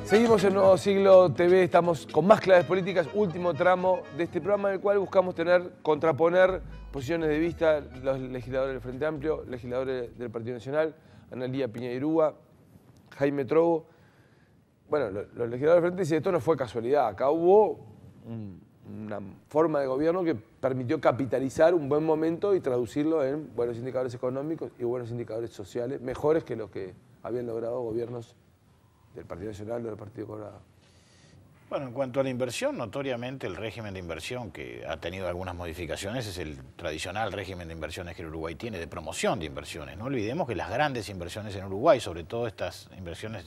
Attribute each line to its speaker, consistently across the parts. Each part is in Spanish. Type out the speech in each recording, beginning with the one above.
Speaker 1: Seguimos en Nuevo Siglo TV, estamos con más claves políticas, último tramo de este programa en el cual buscamos contraponer posiciones de vista, los legisladores del Frente Amplio, legisladores del Partido Nacional, Analía Piña Irúa, Jaime Trovo. Bueno, los legisladores del Frente dicen que esto no fue casualidad, acá hubo una forma de gobierno que permitió capitalizar un buen momento y traducirlo en buenos indicadores económicos y buenos indicadores sociales, mejores que los que habían logrado gobiernos del Partido Nacional o del Partido Colorado.
Speaker 2: Bueno, en cuanto a la inversión, notoriamente el régimen de inversión, que ha tenido algunas modificaciones, es el tradicional régimen de inversiones que el Uruguay tiene, de promoción de inversiones. No olvidemos que las grandes inversiones en Uruguay, sobre todo estas inversiones,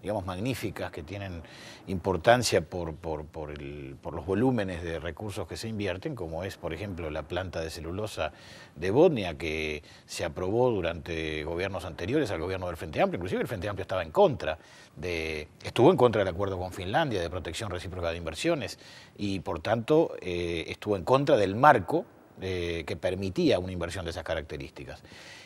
Speaker 2: digamos, magníficas, que tienen importancia por los volúmenes de recursos que se invierten, como es, por ejemplo, la planta de celulosa de Botnia, que se aprobó durante gobiernos anteriores al gobierno del Frente Amplio. Inclusive el Frente Amplio estuvo en contra del acuerdo con Finlandia de protección recíproca de inversiones y, por tanto, estuvo en contra del marco que permitía una inversión de esas características.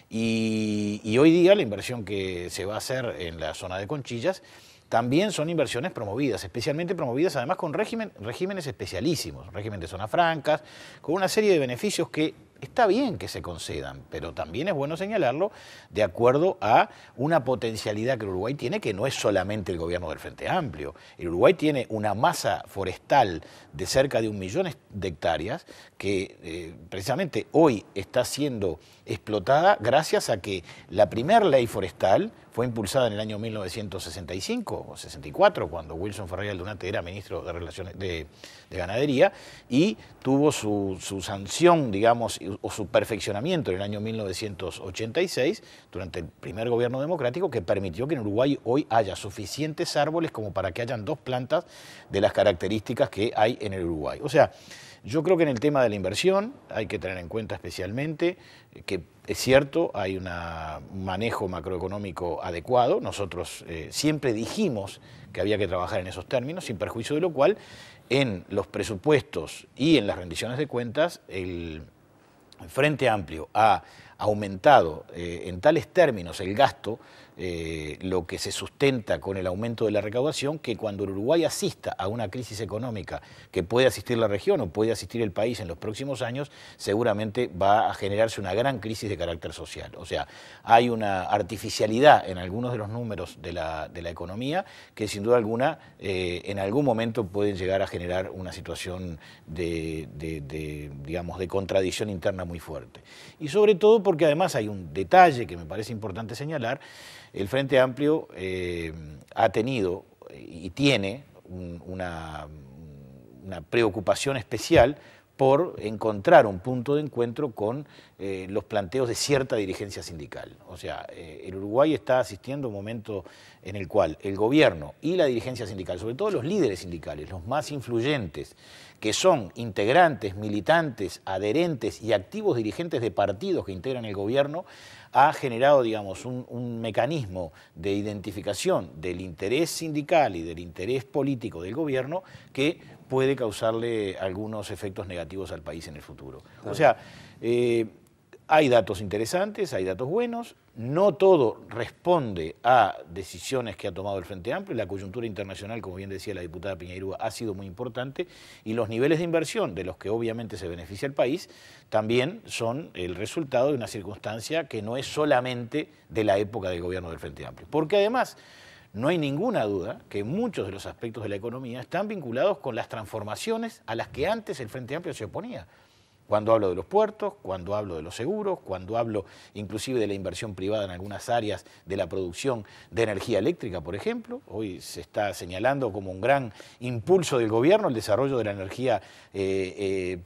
Speaker 2: Y hoy día la inversión que se va a hacer en la zona de Conchillas también son inversiones promovidas, especialmente promovidas además con regímenes especialísimos, régimen de zonas francas, con una serie de beneficios que está bien que se concedan, pero también es bueno señalarlo de acuerdo a una potencialidad que el Uruguay tiene, que no es solamente el gobierno del Frente Amplio. El Uruguay tiene una masa forestal de cerca de 1 millón de hectáreas que precisamente hoy está siendo explotada gracias a que la primera ley forestal fue impulsada en el año 1965 o 64, cuando Wilson Ferreira Aldunate era ministro de Relaciones de Ganadería, y tuvo su sanción, digamos, o su perfeccionamiento en el año 1986, durante el primer gobierno democrático, que permitió que en Uruguay hoy haya suficientes árboles como para que hayan 2 plantas de las características que hay en el Uruguay. O sea, yo creo que en el tema de la inversión hay que tener en cuenta especialmente que es cierto, hay un manejo macroeconómico adecuado. Nosotros siempre dijimos que había que trabajar en esos términos, sin perjuicio de lo cual en los presupuestos y en las rendiciones de cuentas el Frente Amplio ha aumentado en tales términos el gasto, lo que se sustenta con el aumento de la recaudación, que cuando el Uruguay asista a una crisis económica que puede asistir la región o puede asistir el país en los próximos años, seguramente va a generarse una gran crisis de carácter social. O sea, hay una artificialidad en algunos de los números de la economía que sin duda alguna en algún momento pueden llegar a generar una situación digamos, de contradicción interna muy fuerte. Y sobre todo porque además hay un detalle que me parece importante señalar. El Frente Amplio ha tenido y tiene una preocupación especial por encontrar un punto de encuentro con los planteos de cierta dirigencia sindical. O sea, el Uruguay está asistiendo a un momento en el cual el gobierno y la dirigencia sindical, sobre todo los líderes sindicales, los más influyentes, que son integrantes, militantes, adherentes y activos dirigentes de partidos que integran el gobierno, ha generado, digamos, un mecanismo de identificación del interés sindical y del interés político del gobierno que puede causarle algunos efectos negativos al país en el futuro. O sea, hay datos interesantes, hay datos buenos, no todo responde a decisiones que ha tomado el Frente Amplio. La coyuntura internacional, como bien decía la diputada Piña Irúa, ha sido muy importante, y los niveles de inversión de los que obviamente se beneficia el país también son el resultado de una circunstancia que no es solamente de la época del gobierno del Frente Amplio. Porque además no hay ninguna duda que muchos de los aspectos de la economía están vinculados con las transformaciones a las que antes el Frente Amplio se oponía. Cuando hablo de los puertos, cuando hablo de los seguros, cuando hablo inclusive de la inversión privada en algunas áreas de la producción de energía eléctrica, por ejemplo. Hoy se está señalando como un gran impulso del gobierno el desarrollo de la energía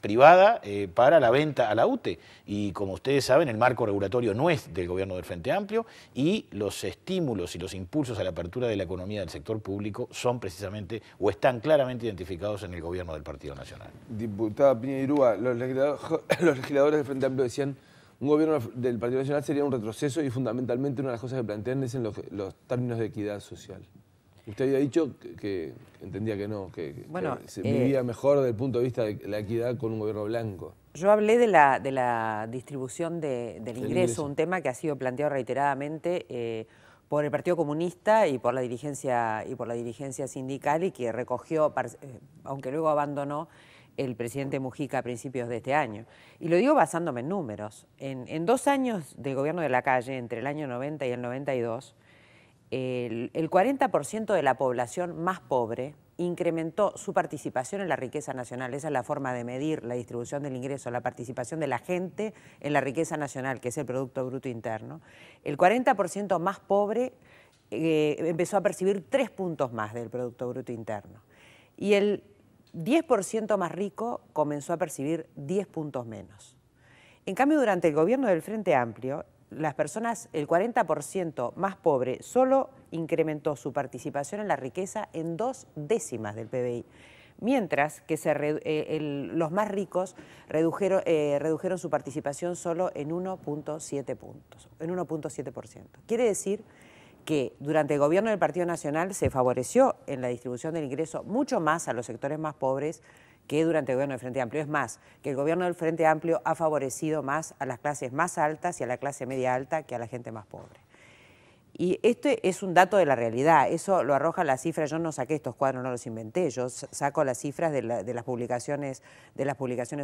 Speaker 2: privada para la venta a la UTE. Y como ustedes saben, el marco regulatorio no es del gobierno del Frente Amplio, y los estímulos y los impulsos a la apertura de la economía del sector público son precisamente o están claramente identificados en el gobierno del Partido Nacional.
Speaker 1: Diputada Piña Irúa, los legisladores del Frente Amplio decían un gobierno del Partido Nacional sería un retroceso, y fundamentalmente una de las cosas que plantean es en los términos de equidad social. Usted había dicho que entendía que no, que se vivía mejor desde el punto de vista de la equidad con un gobierno blanco.
Speaker 3: Yo hablé de la distribución del ingreso, un tema que ha sido planteado reiteradamente por el Partido Comunista y por la dirigencia sindical, y que recogió, aunque luego abandonó, el presidente Mujica a principios de este año. Y lo digo basándome en números. En 2 años de gobierno de Lacalle, entre el año 90 y el 92, el 40% de la población más pobre incrementó su participación en la riqueza nacional. Esa es la forma de medir la distribución del ingreso, la participación de la gente en la riqueza nacional, que es el Producto Bruto Interno. El 40% más pobre empezó a percibir 3 puntos más del Producto Bruto Interno. Y el 10% más rico comenzó a percibir 10 puntos menos. En cambio, durante el gobierno del Frente Amplio, las personas, el 40% más pobre, solo incrementó su participación en la riqueza en 2 décimas del PBI, mientras que los más ricos redujeron su participación solo en 1.7 puntos, en 1.7%. Quiere decir que durante el gobierno del Partido Nacional se favoreció en la distribución del ingreso mucho más a los sectores más pobres que durante el gobierno del Frente Amplio. Es más, que el gobierno del Frente Amplio ha favorecido más a las clases más altas y a la clase media alta que a la gente más pobre. Y este es un dato de la realidad, eso lo arroja las cifras. Yo no saqué estos cuadros, no los inventé, yo saco las cifras de las publicaciones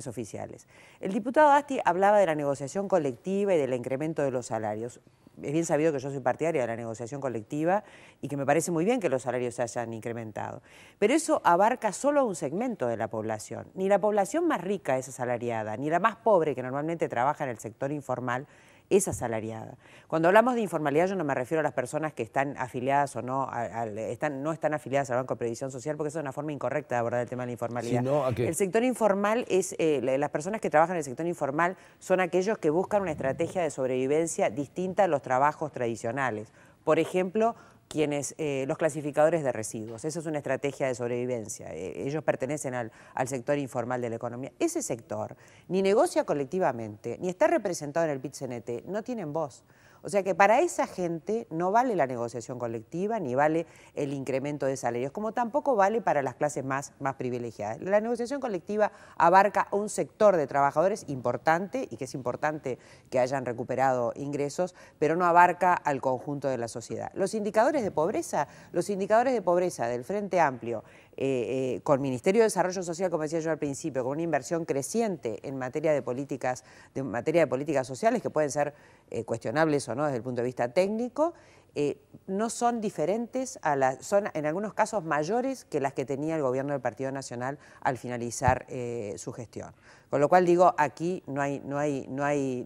Speaker 3: oficiales. El diputado Asti hablaba de la negociación colectiva y del incremento de los salarios. Es bien sabido que yo soy partidaria de la negociación colectiva y que me parece muy bien que los salarios se hayan incrementado. Pero eso abarca solo un segmento de la población. Ni la población más rica es asalariada, ni la más pobre, que normalmente trabaja en el sector informal, es asalariada. Cuando hablamos de informalidad, yo no me refiero a las personas que están afiliadas o no, no están afiliadas al Banco de Previsión Social, porque eso es una forma incorrecta de abordar el tema de la informalidad.
Speaker 1: Sino, ¿a qué?
Speaker 3: El sector informal es, las personas que trabajan en el sector informal son aquellos que buscan una estrategia de sobrevivencia distinta a los trabajos tradicionales. Por ejemplo, los clasificadores de residuos. Esa es una estrategia de sobrevivencia. Ellos pertenecen al sector informal de la economía. Ese sector ni negocia colectivamente, ni está representado en el PIT-CNT, no tienen voz. O sea que para esa gente no vale la negociación colectiva, ni vale el incremento de salarios, como tampoco vale para las clases más privilegiadas. La negociación colectiva abarca un sector de trabajadores importante, y que es importante que hayan recuperado ingresos, pero no abarca al conjunto de la sociedad. Los indicadores de pobreza del Frente Amplio, con Ministerio de Desarrollo Social, como decía yo al principio, con una inversión creciente en materia de políticas sociales, que pueden ser cuestionables o no desde el punto de vista técnico, no son diferentes, son en algunos casos mayores que las que tenía el gobierno del Partido Nacional al finalizar su gestión. Con lo cual digo, aquí no hay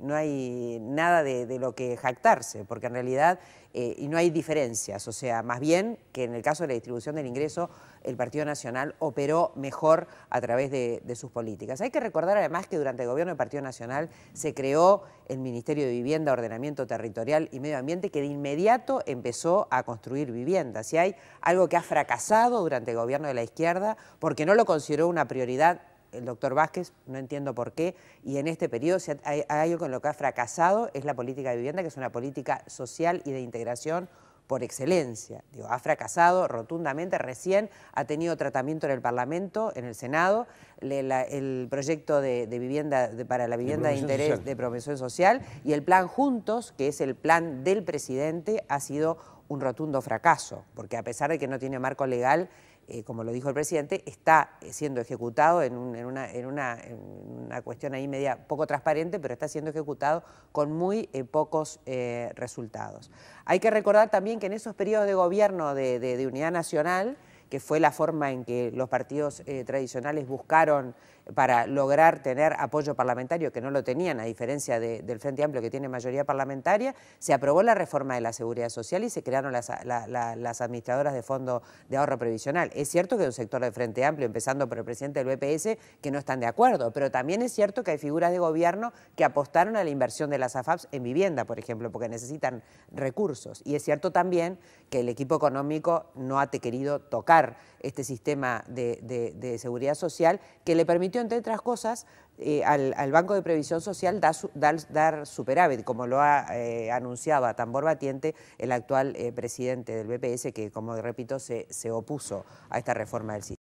Speaker 3: nada de lo que jactarse, porque en realidad y no hay diferencias, o sea, más bien que en el caso de la distribución del ingreso, el Partido Nacional operó mejor a través de sus políticas. Hay que recordar además que durante el gobierno del Partido Nacional se creó el Ministerio de Vivienda, Ordenamiento Territorial y Medio Ambiente, que de inmediato empezó a construir viviendas. Si hay algo que ha fracasado durante el gobierno de la izquierda, porque no lo consideró una prioridad el doctor Vázquez, no entiendo por qué, y en este periodo si hay algo con lo que ha fracasado es la política de vivienda, que es una política social y de integración por excelencia. Digo, ha fracasado rotundamente, recién ha tenido tratamiento en el Parlamento, en el Senado, el proyecto de vivienda para la vivienda de interés social, de promoción social, y el plan Juntos, que es el plan del presidente, ha sido un rotundo fracaso, porque a pesar de que no tiene marco legal, como lo dijo el presidente, está siendo ejecutado en una cuestión ahí media poco transparente, pero está siendo ejecutado con muy pocos resultados. Hay que recordar también que en esos periodos de gobierno de unidad nacional, que fue la forma en que los partidos tradicionales buscaron para lograr tener apoyo parlamentario, que no lo tenían, a diferencia del Frente Amplio, que tiene mayoría parlamentaria, se aprobó la reforma de la Seguridad Social y se crearon las administradoras de Fondo de Ahorro Previsional. Es cierto que hay un sector del Frente Amplio, empezando por el presidente del BPS, que no están de acuerdo, pero también es cierto que hay figuras de gobierno que apostaron a la inversión de las AFAPs en vivienda, por ejemplo, porque necesitan recursos. Y es cierto también que el equipo económico no ha querido tocar reformular este sistema de seguridad social, que le permitió, entre otras cosas, al Banco de Previsión Social dar superávit, como lo ha anunciado a tambor batiente el actual presidente del BPS, que, como repito, se opuso a esta reforma del sistema.